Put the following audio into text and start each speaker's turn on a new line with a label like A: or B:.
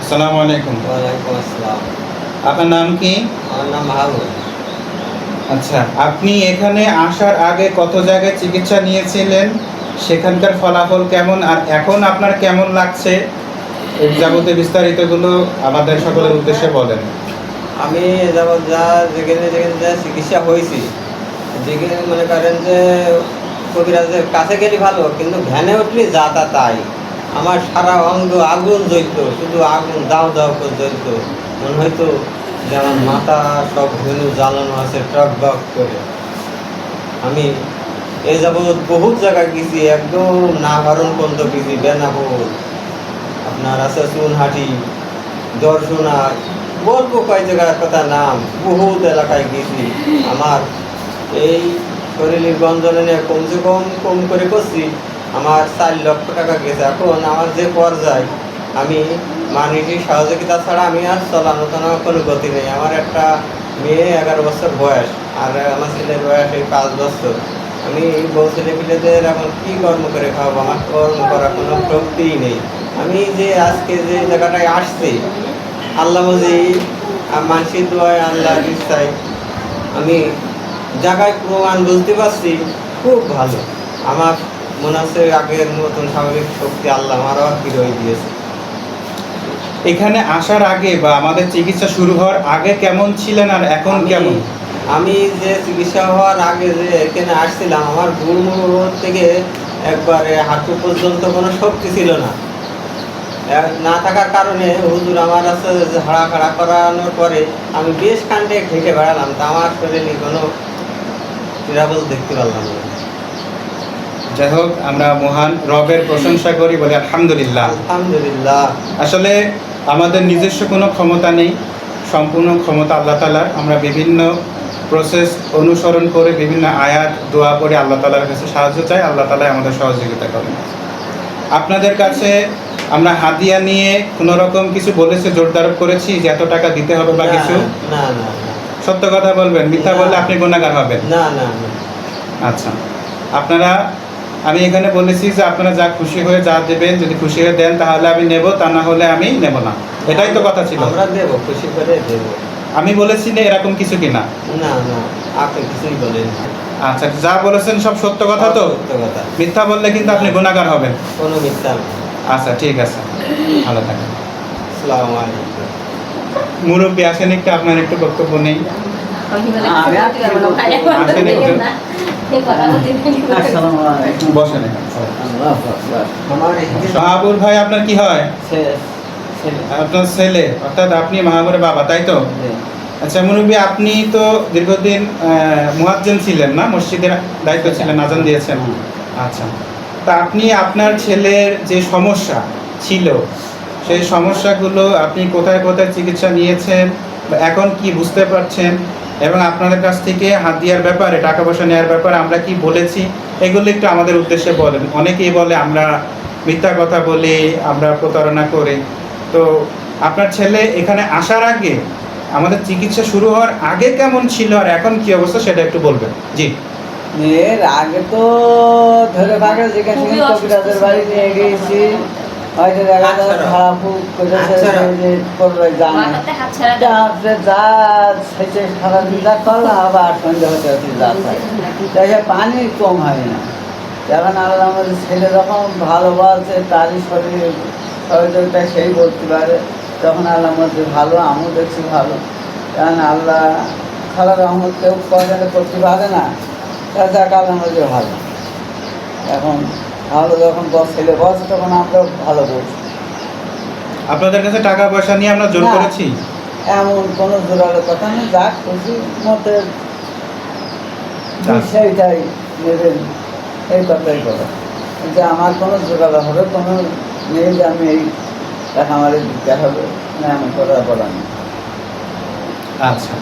A: আসসালামু আলাইকুম।
B: ওয়ালাইকুম আসসালাম।
A: আপনার নাম কি?
B: আমার নাম মাহবুব।
A: আচ্ছা, আপনি এখানে আসার আগে কত জায়গায় চিকিৎসা নিয়েছিলেন? সেখানকার ফলাফল কেমন আর এখন আপনার কেমন লাগছে? এই যাবতীয় বিস্তারিতগুলো আমাদের সকলের উদ্দেশ্যে বলেন।
B: আমি যাবৎ যেখানে যেখানে যা চিকিৎসা হয়েছি, যেখানে মনে করেন যে কবিরাজের কাছে গেলে ভালো, কিন্তু ভ্যানে উঠলে যা তা তাই। আমার সারা অঙ্গ আগুন জ্বলত, শুধু আগুন দাও দাও করে জ্বলত। মনে হয়তো যে আমার মাথা সব ধনু জ্বালানো আছে টক বক করে। আমি এ যাবৎ বহুত জায়গায় গেছি, একদম নাভারণ পর্যন্ত গেছি, বেনাপোল, আপনার আছে চুনহাটি, দর্শনা, বলবো কয় জায়গার কথা নাম, বহুত এলাকায় গেছি। আমার এই শরীরের গঞ্জনে নিয়ে কমসে কম করে করছি আমার 4 লক্ষ টাকা গেছে। এখন আমার যে পর্যায়, আমি মানুষের সহযোগিতা ছাড়া আমি আর চলানো কোনো গতি নেই। আমার একটা মেয়ে 11 বছর বয়স, আর আমার ছেলের বয়স এই 5 বছর। আমি বউ ছেলে পিলেদের এখন কী কর্ম করে খাওয়াবো? আমার কর্ম করার কোনো শক্তিই নেই। আমি যে আজকে যে জায়গাটায় আসছি, আল্লাহ মজি মানসির দোয়ায়, আল্লাহর ইচ্ছায় আমি জায়গায় প্রমাণ বুঝতে পারছি খুব ভালো। আমার মনে হচ্ছে আগের মতন স্বাভাবিক শক্তি আল্লাহ আমারও আর কি রয়ে দিয়েছে।
A: এখানে আসার আগে বা আমাদের চিকিৎসা শুরু হওয়ার আগে কেমন ছিলেন আর এখন কেমন?
B: আমি যে চিকিৎসা হওয়ার আগে যে এখানে আসছিলাম, আমার গুড় থেকে একবারে হাঁটু পর্যন্ত কোনো শক্তি ছিল না। না থাকার কারণে হুজুর আমার আছে হাড়া করানোর পরে আমি বেশ খানটে হেঁটে বেড়ালাম, তা আমার শরীরে কোনো নিরাপদ দেখতে পারলাম না।
A: যাই হোক, আমরা মহান রবের প্রশংসা করি, বলি আলহামদুলিল্লাহ।
B: আলহামদুলিল্লাহ।
A: আসলে আমাদের নিজস্ব কোনো ক্ষমতা নেই, সম্পূর্ণ ক্ষমতা আল্লাহ তাআলার। আমরা বিভিন্ন প্রসেস অনুসরণ করে বিভিন্ন আয়াত দোয়া করে আল্লাহ তাআলার কাছে সাহায্য চাই, আল্লাহ তাআলা আমাদের সহযোগিতা করেন। আপনাদের কাছে আমরা হাদিয়া নিয়ে কোনো রকম কিছু বলেছে, জোরদারব করেছি যে এত টাকা দিতে হবে বা কিছু?
B: না না না।
A: সত্য কথা বলবেন, মিথ্যা বললে আপনি গুনাহগার হবেন।
B: না না না।
A: আচ্ছা, আপনারা, আমি এখানে বলেছি যে আপনারা যা খুশি হয়ে যা দেবেন, যদি খুশি হয়ে দেন তাহলে আমি নেব, তা না হলে আমি নেব না। এটাই তো কথা ছিল।
B: আমরা দেব, খুশি করে দেব।
A: আমি বলেছি না এরকম কিছু কিনা?
B: না না, আপনি কিছুই বলেন।
A: আচ্ছা, যা বলেছেন সব সত্য কথা তো?
B: সত্য কথা।
A: মিথ্যা বললে কিন্তু আপনি গুনাহগার হবেন।
B: কোনো মিথ্যা না।
A: আচ্ছা, ঠিক আছে, ভালো থাকেন।
B: আসসালামু আলাইকুম।
A: মুরব্বী আসেন, একটু আপনার একটু বক্তব্য নেই। বসেন। মাহবুব ভাই আপনার কি হয়? আপনার ছেলে, অর্থাৎ আপনি মাহবুবের বাবা, তাই তো? আচ্ছা মুরব্বী, আপনি তো দীর্ঘদিন মুয়াজ্জিন ছিলেন না, মসজিদের দায়িত্ব ছিলেন, আজান দিয়েছেন। আচ্ছা, তা আপনি আপনার ছেলের যে সমস্যা ছিল সেই সমস্যাগুলো আপনি কোথায় কোথায় চিকিৎসা নিয়েছেন, এখন কি বুঝতে পারছেন, এবং আপনাদের কাছ থেকে হাদিয়ার ব্যাপারে, টাকা পয়সা নেওয়ার ব্যাপারে আমরা কি বলেছি, এগুলো একটু আমাদের উদ্দেশ্যে বলেন। অনেকেই বলে আমরা মিথ্যা কথা বলি, আমরা প্রতারণা করি। তো আপনার ছেলে এখানে আসার আগে, আমাদের চিকিৎসা শুরু হওয়ার আগে কেমন ছিল আর এখন কি অবস্থা সেটা একটু বলবেন। জি।
C: এর আগে তো ধরে ভাগে যেখানে কবিরাজের বাড়ি নিয়ে গিয়েছি, হয়তো দেখা যায় খারাপ করেছে করবে জানে যা সেটা সারাদিন যা করলাম, আবার সন্ধ্যা হতে হতে যা হয় দেখে পানি কম হয় না। যখন আল্লাহ আমাদের ছেলে যখন ভালো বলছে, তারই শরীরে সহযোগিতা সেই বলতে পারে, তখন আল্লাহ মধ্যে ভালো, আমিও দেখছি ভালো। কারণ আল্লাহ খালার রহমত কেউ করতে পারে না, তাছাড়া আল্লাহ মধ্যে ভালো। এখন ভালো যখন ছেলে বলছে তখন আমরা ভালো বলছি।
A: আপনাদের কাছে টাকা পয়সা নিয়ে আমরা জোর করেছি?
C: এমন কোনো জোরালো কথা নেই, যা খুশি মতে সেইটাই নেবেন, এই কথাই বলো যে আমার কোনো জোরালো হবে কোনো নেই যে আমি এই টাকা আমার দিতে হবে না, এমন কথা বলা নেই।
A: আচ্ছা।